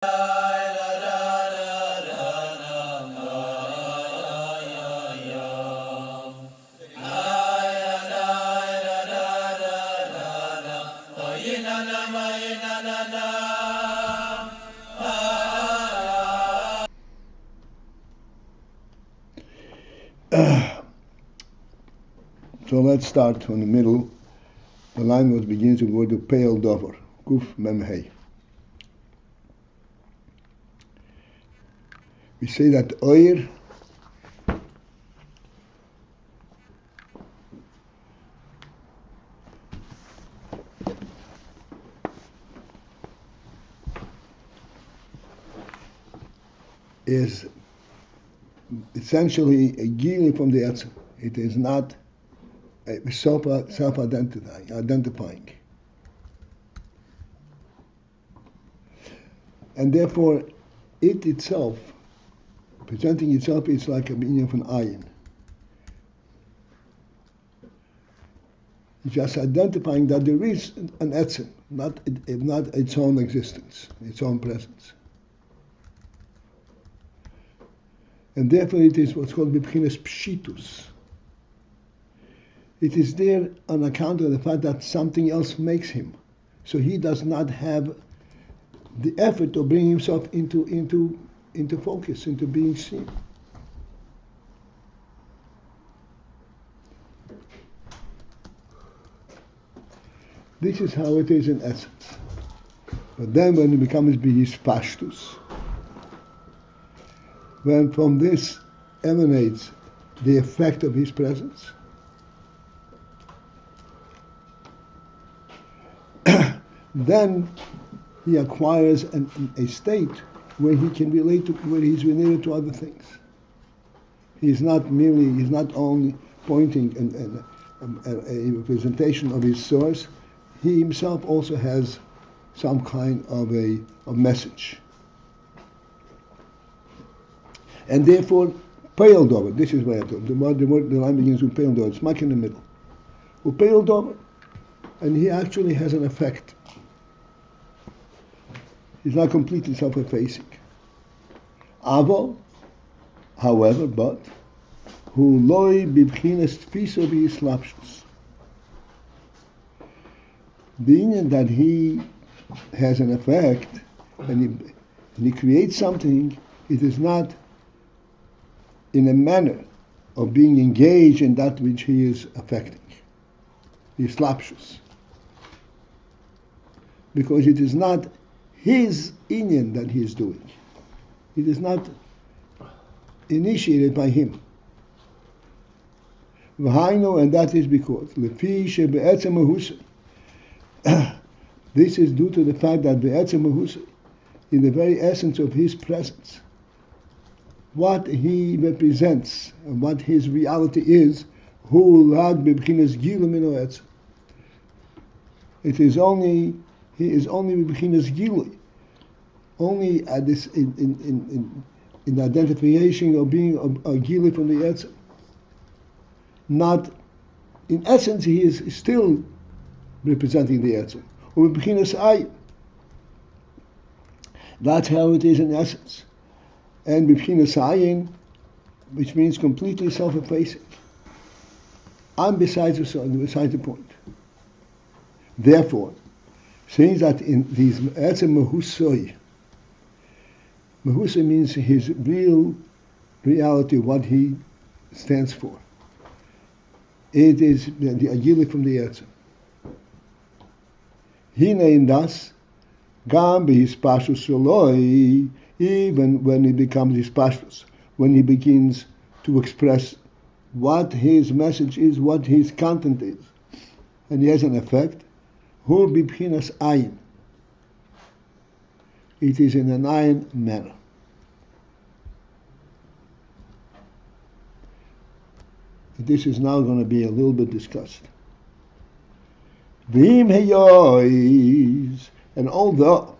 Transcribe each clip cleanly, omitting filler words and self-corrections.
So let's start from the middle. The line which begins with the word upoel davar, kuf mem hey. We say that oir is essentially a gili from the etzem. It is not self-identifying. And therefore, it itself, presenting itself, is like a meaning of an AYIN. It's just identifying that there is an etzem, not its own existence, its own presence. And therefore it is what's called b'bchinas pshitus. It is there on account of the fact that something else makes him. So he does not have the effort to bring himself into focus, into being seen. This is how it is in essence. But then when it becomes bihis pashtus, when from this emanates the effect of his presence, then he acquires a state where he can relate to, where he's related to other things. He's not only pointing a representation of his source. He himself also has some kind of a message. And therefore, upoel davar, this is where I told the line begins with upoel davar, it's smack in the middle. Upoel davar, and he actually has an effect. He's not completely self-effacing. Avo, however, but hu loy bibchinas tfiso b'islapshus. Being that he has an effect and he creates something, it is not in a manner of being engaged in that which he is affecting. He is slapshus. Because it is not his inyan that he is doing. It is not initiated by him. V'hainu, and that is because lefi shebe'etzem mahusay. This is due to the fact that be'etzem mahusay, in the very essence of his presence, what he represents and what his reality is, hu lad b'bchinas gilu mino etzem. He is only b'bchinas gilu, only at this in identification of being a gilu from the etzem. Not in essence, he is still representing the etzem. Or b'bchinas AYIN. That's how it is in essence. And b'bchinas AYIN, which means completely self-effacing. I'm besides the point. Therefore, since that in these etzem mahusoi, mahusoi means his real reality, what he stands for. It is the agili from the etzem. Hine in das, gam b'hispashus sholoi, even when he becomes hispashus, when he begins to express what his message is, what his content is, and he has an effect, hu b'bchinas AYIN. It is in an AYIN manner. This is now going to be a little bit discussed. V'im heyois, and although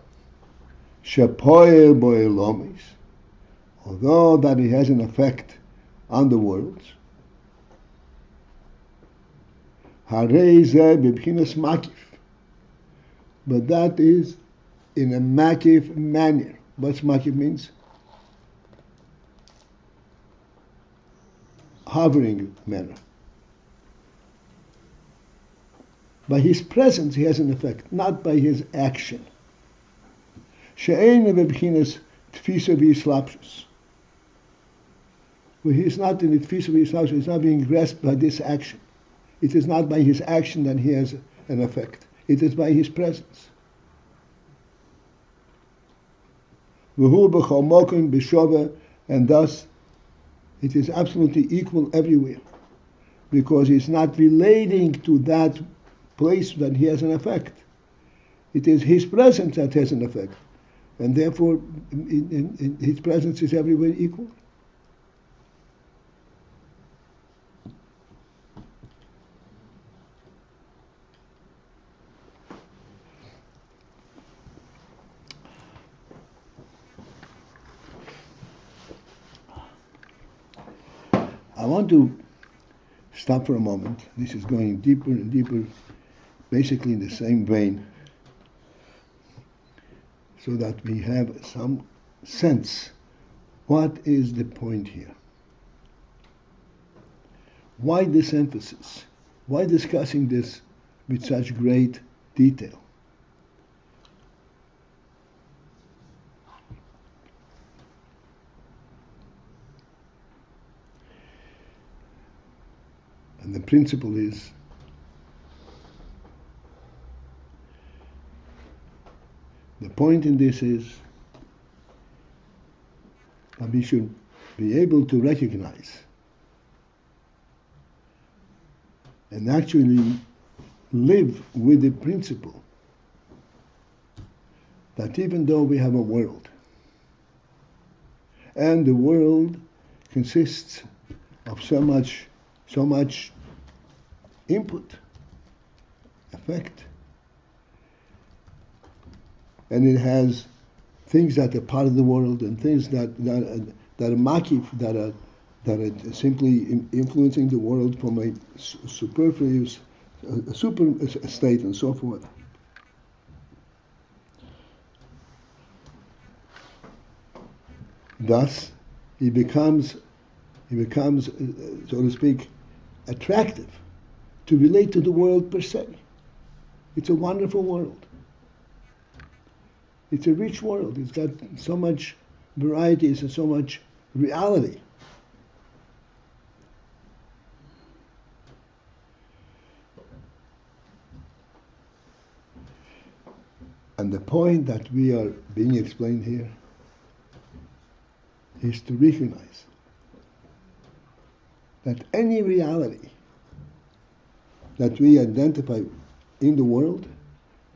shepoel boelomis, although that he has an effect on the worlds, harei zeh b'bchinas makif, but that is in a makif manner. What's makif means? Hovering manner. By his presence he has an effect, not by his action. She'ein bebchinas tfisa v'yislapshus. Where he is not in the tfisa v'yislapshus, he is not being grasped by this action. It is not by his action that he has an effect. It is by his presence. V'hu b'chol mokim b'shova, and thus it is absolutely equal everywhere, because he is not relating to that place that he has an effect. It is his presence that has an effect, and therefore his presence is everywhere equal. I want to stop for a moment. This is going deeper and deeper, basically in the same vein, so that we have some sense. What is the point here? Why this emphasis? Why discussing this with such great detail? And the principle is the point in this is that we should be able to recognize and actually live with the principle that even though we have a world, and the world consists of so much input, effect, and it has things that are part of the world and things that are makif, that are simply influencing the world from a superfluous, super state and so forth. Thus, he becomes, so to speak, attractive to relate to the world per se. It's a wonderful world. It's a rich world. It's got so much varieties and so much reality. And the point that we are being explained here is to recognize that any reality that we identify in the world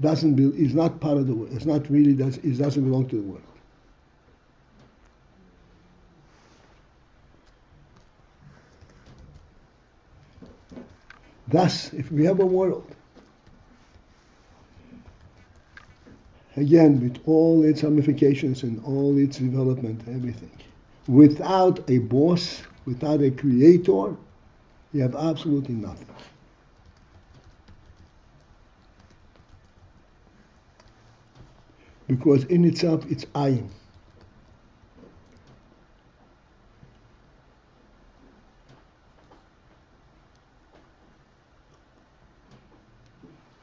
is not part of the world. It's not really, it doesn't belong to the world. Thus, if we have a world, again, with all its ramifications and all its development, everything, without a boss, without a creator, you have absolutely nothing. Because in itself, it's AYIN.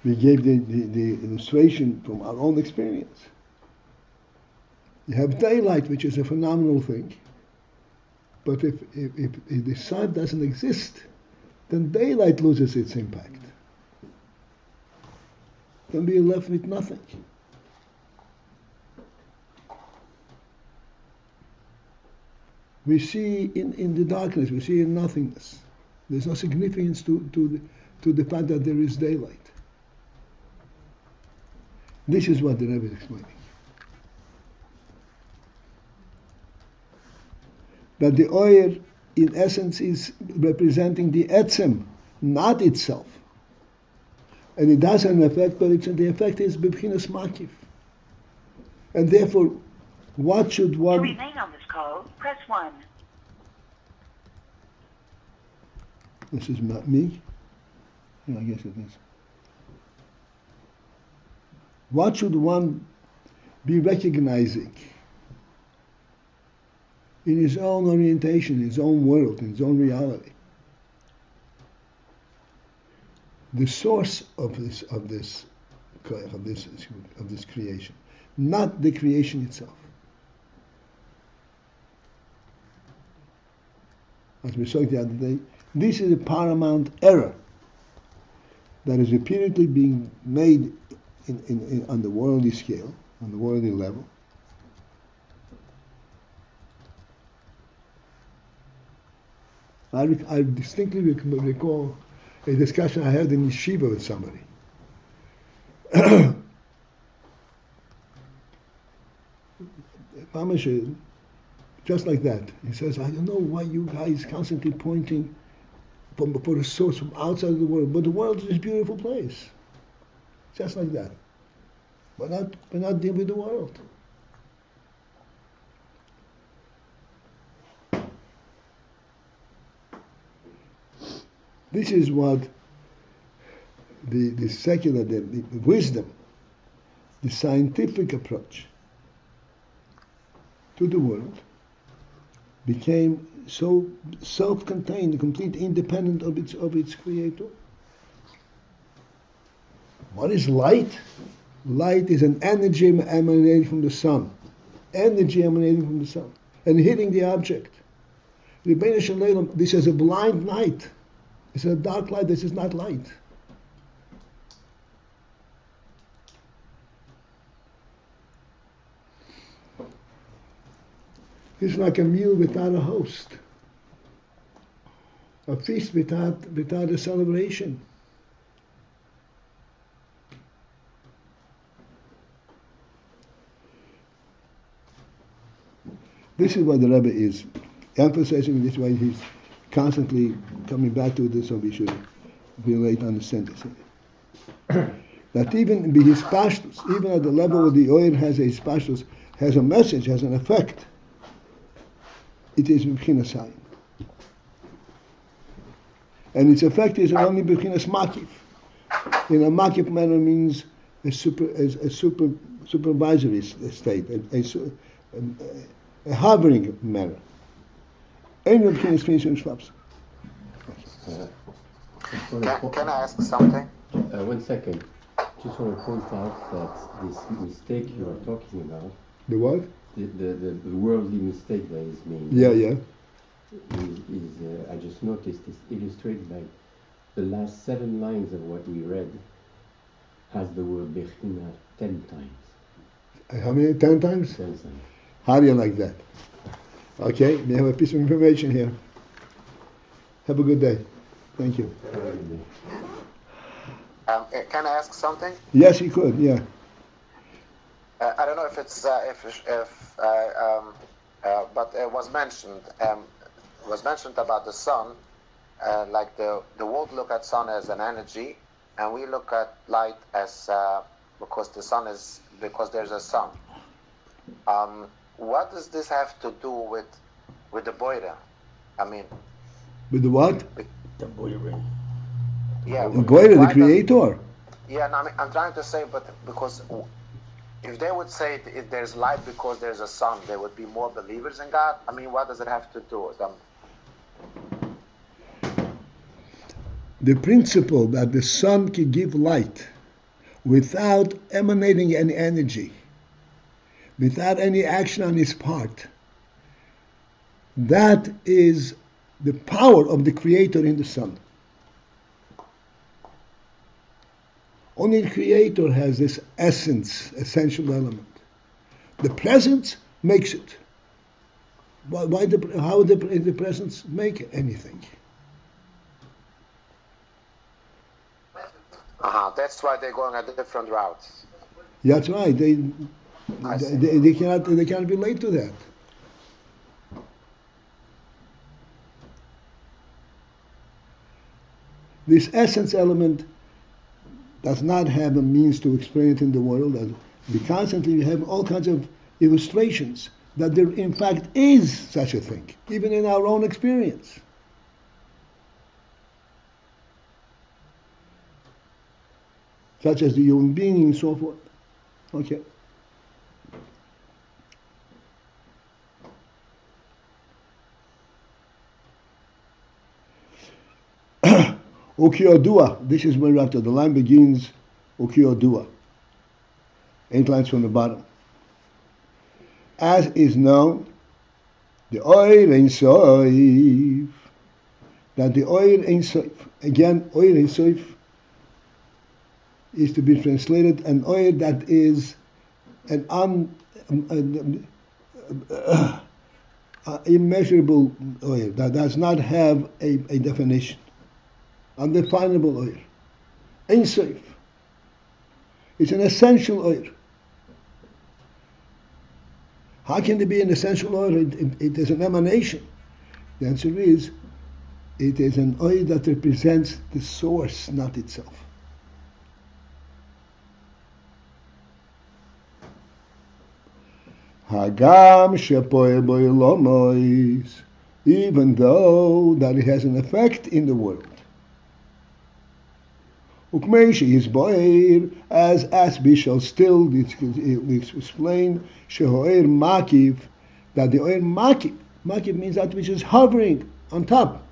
We gave the illustration from our own experience. You have daylight, which is a phenomenal thing. But if the sun doesn't exist, then daylight loses its impact. Then we are left with nothing. We see in the darkness, we see in nothingness. There's no significance to the fact that there is daylight. This is what the Rebbe is explaining. That the oyer, in essence, is representing the etzem, not itself. And it does have an effect, but the effect is b'bchinas makif. And therefore, what should one... To remain on this call, press 1. This is not me? Yeah, I guess it is. What should one be recognizing in his own orientation, in his own world, in his own reality. The source of this creation, not the creation itself. As we saw the other day, this is a paramount error that is repeatedly being made on the worldly scale, on the worldly level. I distinctly recall a discussion I had in yeshiva with somebody. Mamash, just like that. He says, I don't know why you guys constantly pointing for a source from outside of the world, but the world is this beautiful place. Just like that. We're not dealing with the world. This is what the secular, the wisdom, the scientific approach to the world became so self-contained, completely independent of its creator. What is light? Light is an energy emanating from the sun. Energy emanating from the sun. And hitting the object. Rebbeinu Shalom, this is a blind light. It's a dark light, this is not light. It's like a meal without a host. A feast without a celebration. This is what the Rebbe is emphasizing. This way he's constantly coming back to this, so we should relate to understand this. That even his pashtus, even at the level where the oil has a pashtus, has a message, has an effect, it is b'chinas ayin. And its effect is only b'chinas makif. In a makif manner means a supervisory state, a hovering manner. Can I ask something? 1 second. Just want to point out that this mistake you are talking about. The what? The worldly mistake that is made. Yeah. Is I just noticed is illustrated by the last 7 lines of what we read has the word bechina 10 times. How many? 10 times? 10 times. How do you like that? Okay, we have a piece of information here. Have a good day. Thank you. Can I ask something? Yes, you could. Yeah. I don't know if it's but it was mentioned about the sun, like the world look at sun as an energy, and we look at light as because there's a sun. What does this have to do with the boira? I mean, with the what? The boiling. Yeah. The boira, the creator. Yeah, no, I'm trying to say, but because if they would say if there's light because there's a sun, there would be more believers in God. I mean, what does it have to do with them? The principle that the sun can give light without emanating any energy, without any action on his part, that is the power of the creator in the sun. Only the creator has this essence, essential element. The presence makes it. How would the presence make anything? That's why they're going a different route. That's right. They cannot relate to that. This essence element does not have a means to explain it in the world. We constantly have all kinds of illustrations that there in fact is such a thing, even in our own experience. Such as the human being and so forth. Okay. Ukiodua, this is where after the line begins, Ukiodua. 8 lines from the bottom. As is known, the Oir Ein Sof, that the Oir Ein Sof, again, Oir Ein Sof is to be translated an Oir that is an immeasurable Oir, that does not have a definition. Undefinable Oir. Ein Sof. It's an essential Oir. How can there be an essential oil? It is an emanation. The answer is, it is an oil that represents the source, not itself. Hagam shepoel bo ilomois, even though that it has an effect in the world. Ukmeishi is boir, as we shall still explain, shehoir makiv, that the oir makiv means that which is hovering on top.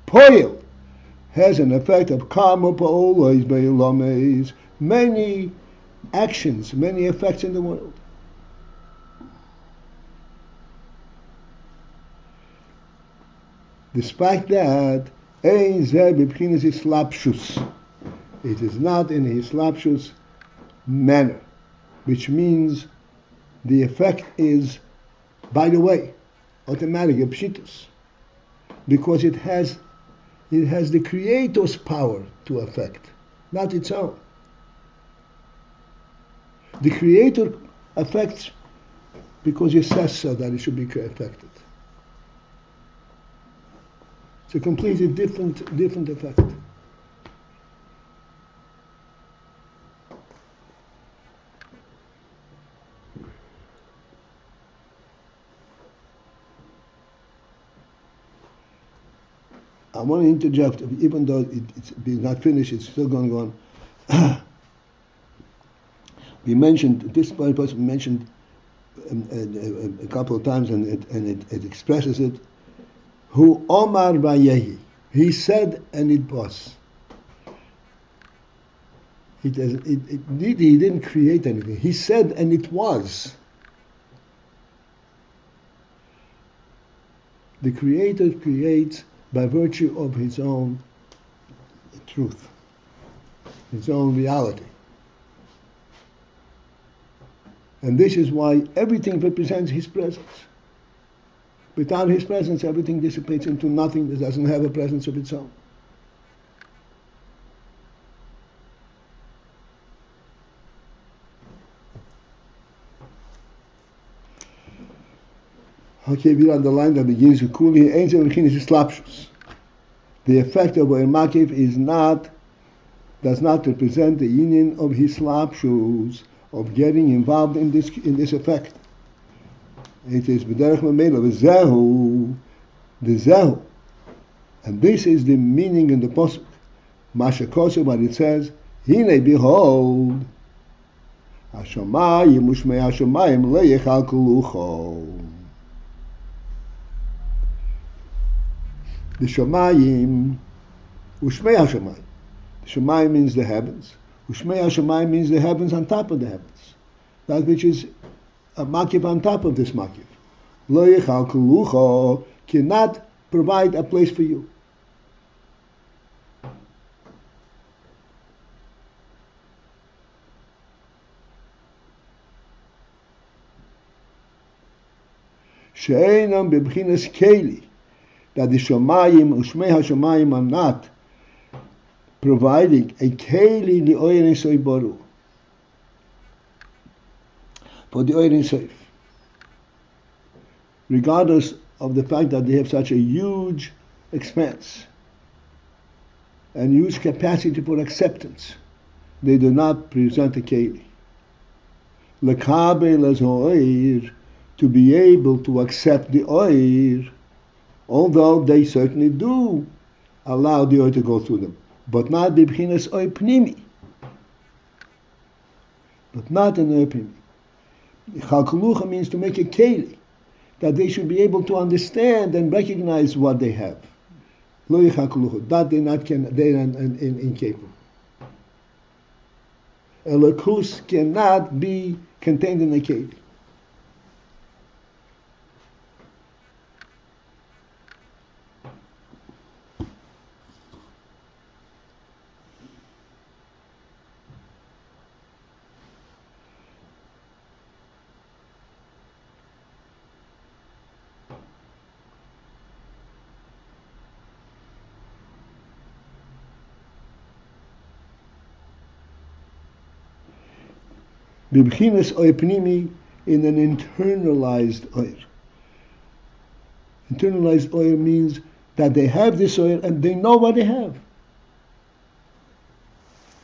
Poil has an effect of kama pa'olois be'ilomeis, many actions, many effects in the world. Despite that, ein zeh b'bchinas islapshus. It is not in his slapshus manner, which means the effect is, by the way, automatic, pshitus, because it has the Creator's power to affect, not its own. The Creator affects because he says so that it should be affected. It's a completely different effect. I want to interject, even though it's not finished, it's still going on. We mentioned, this person mentioned a couple of times, and it expresses it. Hu Omar Vayehi. He said, and it was. He didn't create anything. He said, and it was. The Creator creates by virtue of his own truth, his own reality. And this is why everything represents his presence. Without his presence, everything dissipates into nothing that doesn't have a presence of its own. Okay, we underline that begins with Kuli Angel and Chinis Slapshus. The effect of Oir Makiv does not represent the union of his slapshus, of getting involved in this effect. It is B'derech Mamela, Zehu, the Zehu. And this is the meaning in the Pasuk. Masha Kosev, what it says, Hine, behold, Hashamayim, Ushmei Hashamayim, Leyechal Kulucho. The Shamayim, Ushmei HaShamayim. The Shamayim means the heavens. Ushmei HaShamayim means the heavens on top of the heavens. That which is a makiv on top of this makiv. Lo yechal kulucho, cannot provide a place for you. She'enam bebchinas keli, that the Shamayim, Ushmei HaShamayim are not providing a keli li Oir Ein Sof Baruch, for the Oir Ein Sof, regardless of the fact that they have such a huge expanse and huge capacity for acceptance, they do not present a keli. Lekabel as Oir, to be able to accept the Oir, although they certainly do allow the oil to go through them, but not b'bchinas oil pnimi, but not an oil pnimi. Chalkulucha means to make a keli, that they should be able to understand and recognize what they have. Lo yichakluhu. That they are incapable. Elokus cannot be contained in a cave. Bibchinas oir pnimi, in an internalized oir. Internalized oir means that they have this oir and they know what they have.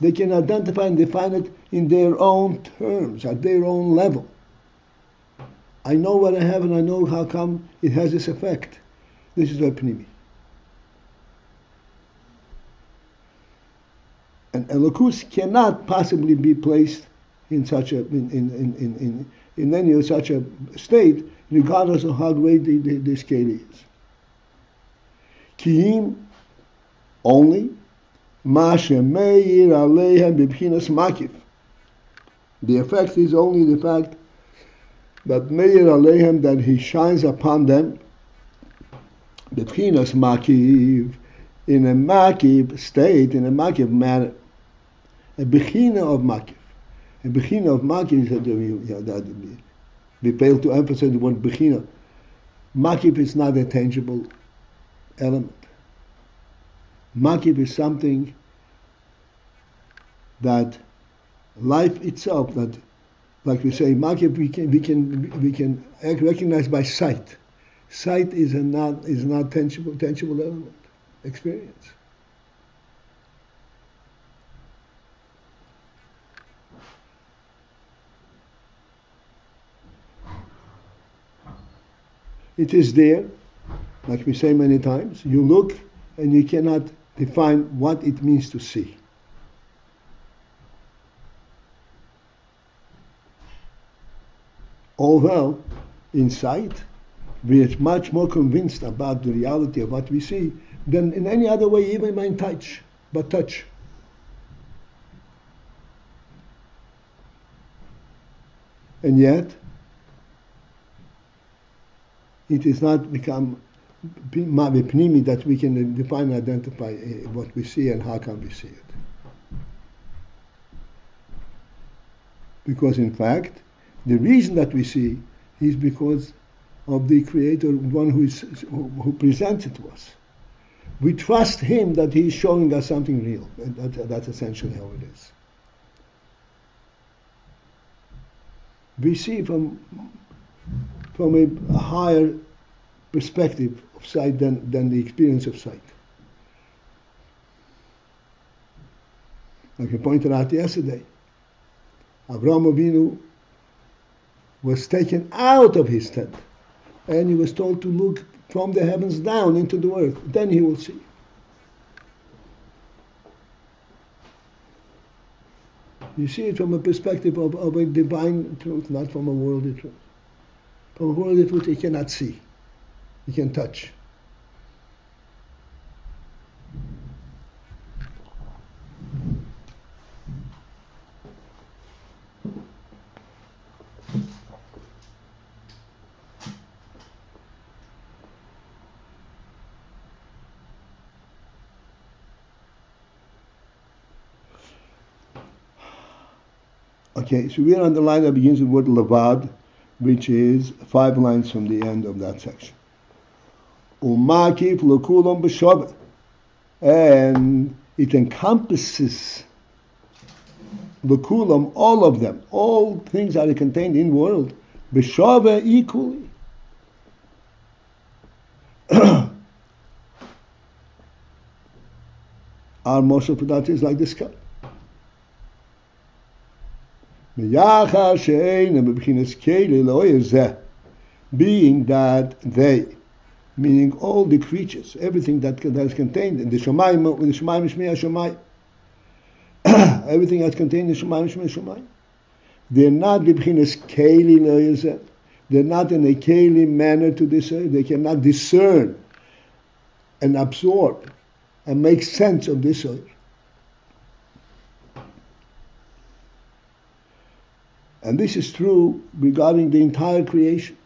They can identify and define it in their own terms, at their own level. I know what I have and I know how come it has this effect. This is oir pnimi. And elokus cannot possibly be placed in such a in any such a state, regardless of how great the scale is. Kiim only ma shemeir aleihem bibchinas makif. The effect is only the fact that meir aleihem, that he shines upon them, bibchinas makif, in a makif state, in a makif manner, a bechina of makif. A bechina of makif is that we fail to emphasize the word bechina. Makif is not a tangible element. Makif is something that life itself, that, like we say, makif we can recognize by sight. Sight is not tangible element. Experience. It is there, like we say many times. You look and you cannot define what it means to see. Although, in sight, we are much more convinced about the reality of what we see than in any other way, even by touch. But touch. And yet, it is not become pnimi that we can define and identify what we see and how can we see it. Because in fact, the reason that we see is because of the Creator, one who presents it to us. We trust Him that He is showing us something real. And that's essentially how it is. We see from a higher perspective of sight than the experience of sight. Like I pointed out yesterday, Avraham Avinu was taken out of his tent and he was told to look from the heavens down into the earth. Then he will see. You see it from a perspective of a divine truth, not from a worldly truth. From a worldly truth you cannot see. You can touch. Okay, so we are on the line that begins with the word levad, which is 5 lines from the end of that section. Umakif lekulam b'shaveh, and it encompasses lekulam, all of them, all things that are contained in the world, b'shaveh, equally. Our motion for that is like this cup. Being that they, meaning all the creatures, everything that is contained in the Shemayim, everything that's contained in the Shemayim, they're not b'chinas keli loyezeh. They're not in a keli manner to discern. They cannot discern and absorb and make sense of this oil. And this is true regarding the entire creation,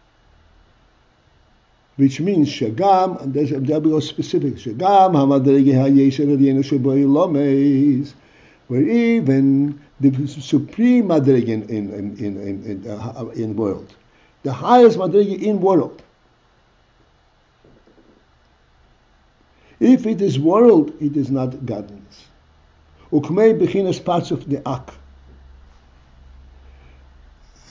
which means shagam, and there we go specific, shagam hamadrege hayesher adiyenu sheboi lomeis, where even the supreme madrege in world, the highest madrege in world, if it is world, it is not godliness. Ukmei bechinas parts of the ak,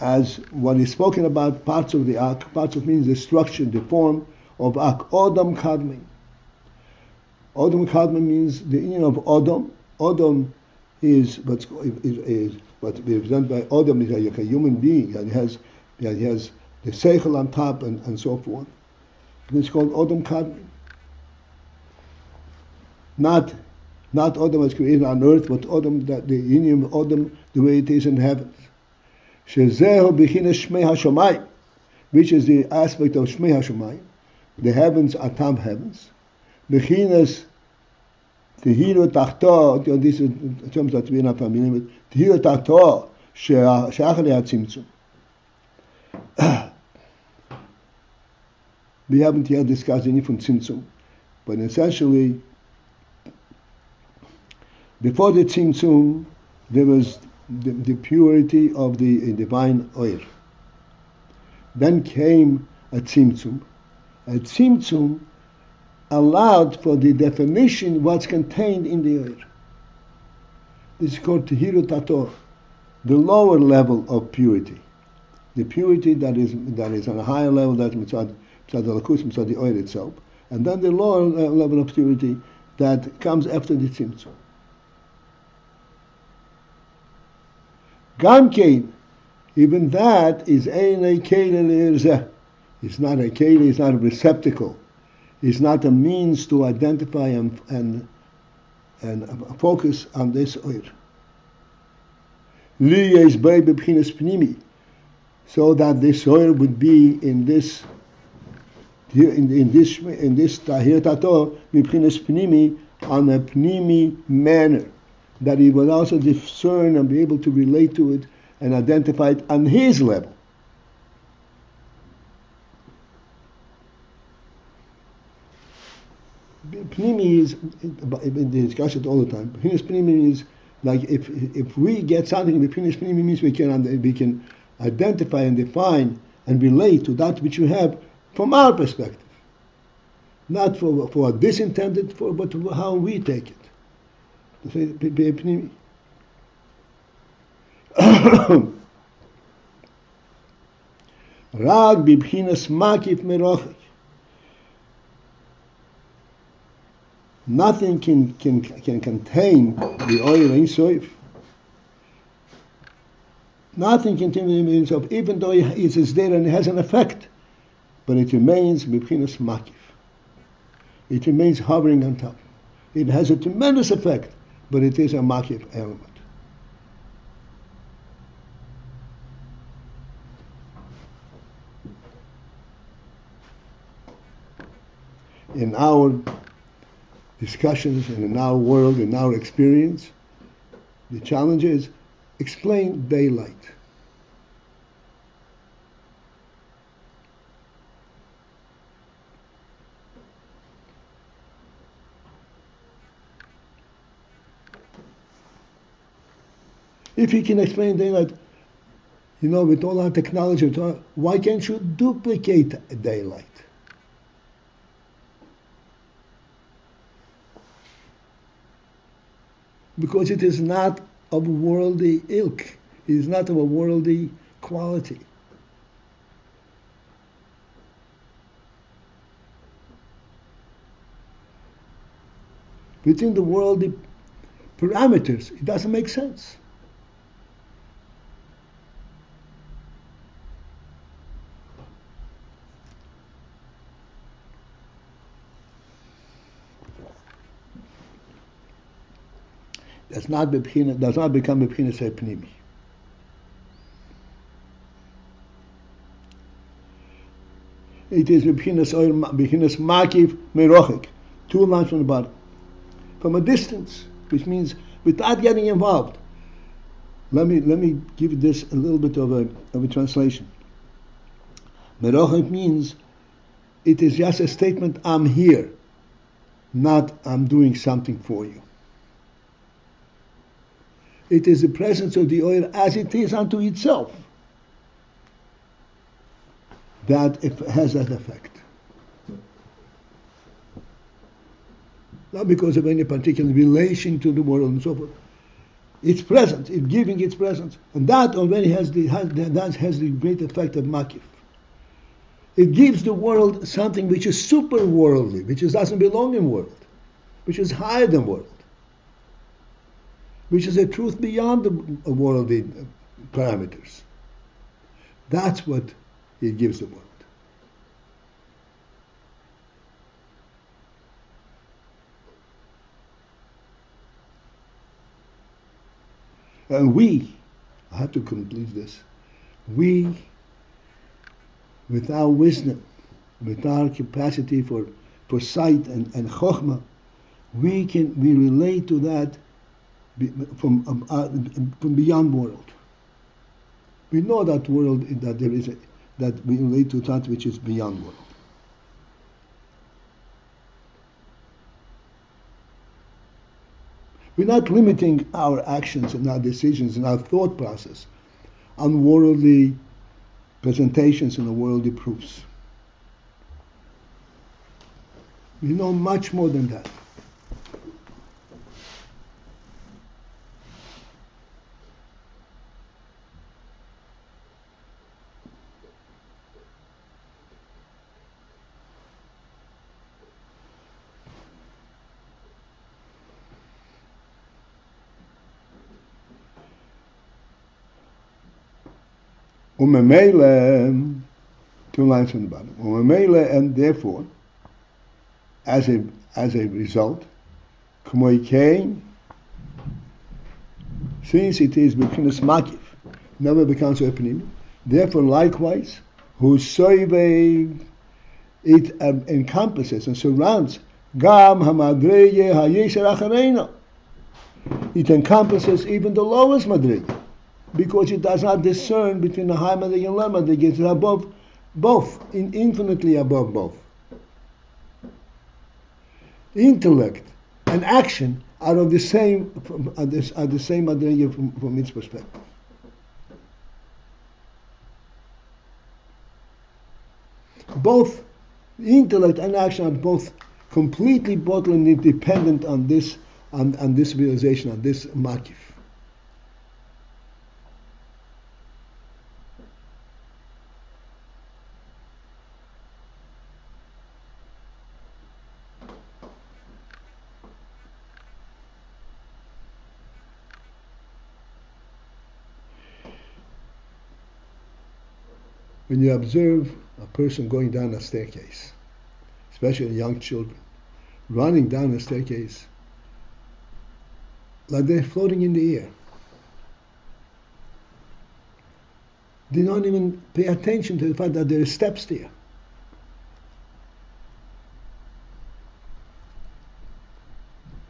as what is spoken about parts of the ak. Parts of means the structure, the form of ak. Odom kadmi. Odom kadmi means the union of Odom. Odom is what's represented by Odom is like a human being that has the seichel on top and so forth. And it's called Odom kadmi. Not Odom as created on earth, but Odom, that the union of Odom the way it is in heaven. Shezehu b'chinas shmei hashamayim, which is the aspect of shmei hashamayim. The heavens are tam heavens. B'chinas tehiru tachto, this is terms that we are not familiar with. Tehiru tachto she'achli hatzimtzum. We haven't yet discussed any from tzimtzum, but essentially, before the tzimtzum, there was the purity of the divine oil. Then came a tzimtzum. A tzimtzum allowed for the definition what's contained in the oil. This is called tehiru tator, the lower level of purity. The purity that is on a higher level, that's mitzad alakus, mitzad the oil itself. And then the lower level of purity that comes after the tzimtzum. Gamkein, even that is ein a keli. It's not a keli, it's not a receptacle. It's not a means to identify and focus on this oil. Liyes bei b'bchinas pnimi, so that this oil would be in this tahir tato b'bchinas pnimi, on a pnimi manner, that he would also discern and be able to relate to it and identify it on his level. Pnimi is, they discuss it all the time. Pnimi is like if we get something, Pnimi means we can identify and define and relate to that which we have from our perspective. Not for this intended, but how we take it. Pnimi. Rag bibchinas makif merochik. Nothing can contain the oil in soif. Nothing can contain the oil, even though it is there and it has an effect, but it remains bibchinas makif. It remains hovering on top. It has a tremendous effect, but it is a makif element. In our discussions and in our world, in our experience, the challenge is explain daylight. If you can explain daylight, with all our technology, why can't you duplicate daylight? Because it is not of worldly ilk. It is not of a worldly quality. Within the worldly parameters, it doesn't make sense. Does not become b'bchinas pnimi. It is b'bchinas makif merochik. 2 lines from the bottom. From a distance, which means without getting involved. Let me give this a little bit of a translation. Merochet means it is just a statement, I'm here, not I'm doing something for you. It is the presence of the oil as it is unto itself that it has that effect. Not because of any particular relation to the world and so forth. It's present, it's giving its presence. And that already has the great effect of makif. It gives the world something which is super worldly, which doesn't belong in world, which is higher than world, which is a truth beyond the worldly parameters. That's what it gives the world. And I have to complete this, we, with our wisdom, with our capacity for sight and chokhmah, we relate to that from beyond world. We know that world, that we relate to that which is beyond world. We're not limiting our actions and our decisions and our thought process on worldly presentations and worldly proofs. We know much more than that. Umemele, 2 lines from the bottom. Umemele, and therefore, as a result, k'moikein, since it is b'chinas makif, never becomes opening. Therefore, likewise, husoivev, it encompasses and surrounds gam hamadreye hayesher achareina. It encompasses even the lowest madrege, because it does not discern between the high madrege and low madrege. It's above both, infinitely above both. Intellect and action are of the same, are the same madrege from its perspective. Both intellect and action are both completely totally dependent on this realization, on this makif. When you observe a person going down a staircase, especially young children, running down a staircase like they're floating in the air. They don't even pay attention to the fact that there are steps there.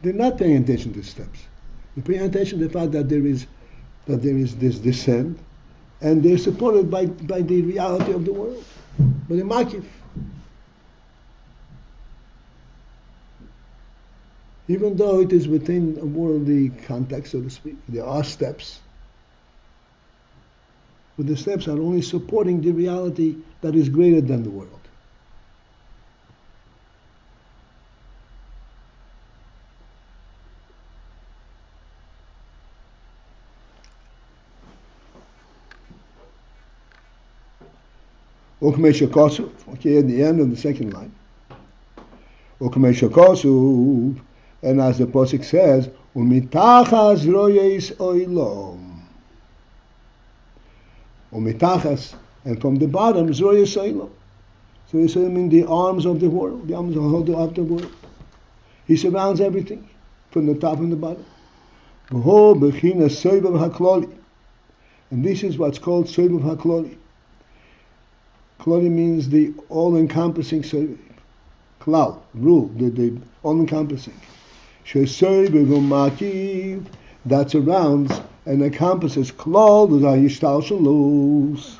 They're not paying attention to the steps. They're paying attention to the fact that there is this descent, and they're supported by the reality of the world, by the makif. Even though it is within a worldly context, so to speak, there are steps, but the steps are only supporting the reality that is greater than the world. Okay, at the end of the second line. And as the Pasuk says, Umitachas royes oilom. Umitachas, and from the bottom, royes oilom. So he said, in the arms of the world, the arms of the world. He surrounds everything, from the top and the bottom. And this is what's called Soivav HaKloli. Kloli means the all-encompassing Soivav. klal, rule, the all-encompassing. Shesoi b'vumakiv, that surrounds and encompasses klal, the hishtalshelus.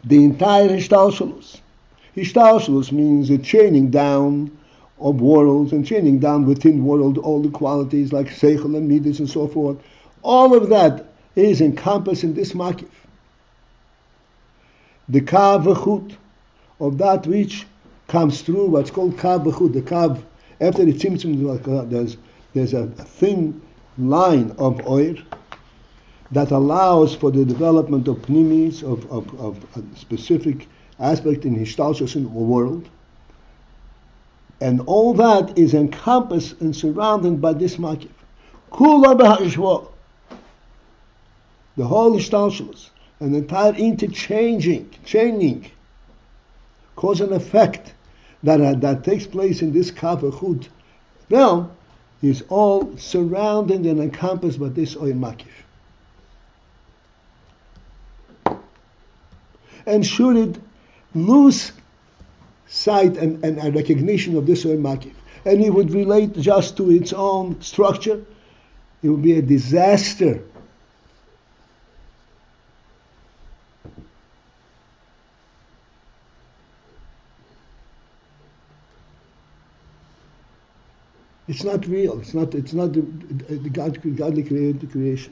The entire hishtalshelus. Hishtalshelus means the chaining down of worlds and chaining down within world all the qualities like seichel and midas and so forth. All of that is encompassed in this makif. The kav v'chut of that which comes through what's called kav v'chut. The kav, after the tzimtzum, there's a thin line of oir that allows for the development of pnimis, of a specific aspect in hishtalshus in the world. And all that is encompassed and surrounded by this makif. Kula b'ha'ishwa. The whole hishtalshus, an entire chaining, cause and effect that takes place in this kav v'chut realm is all surrounded and encompassed by this oil makif. And should it lose sight and a recognition of this oil makif, and it would relate just to its own structure, it would be a disaster. It's not real. It's not the godly created creation.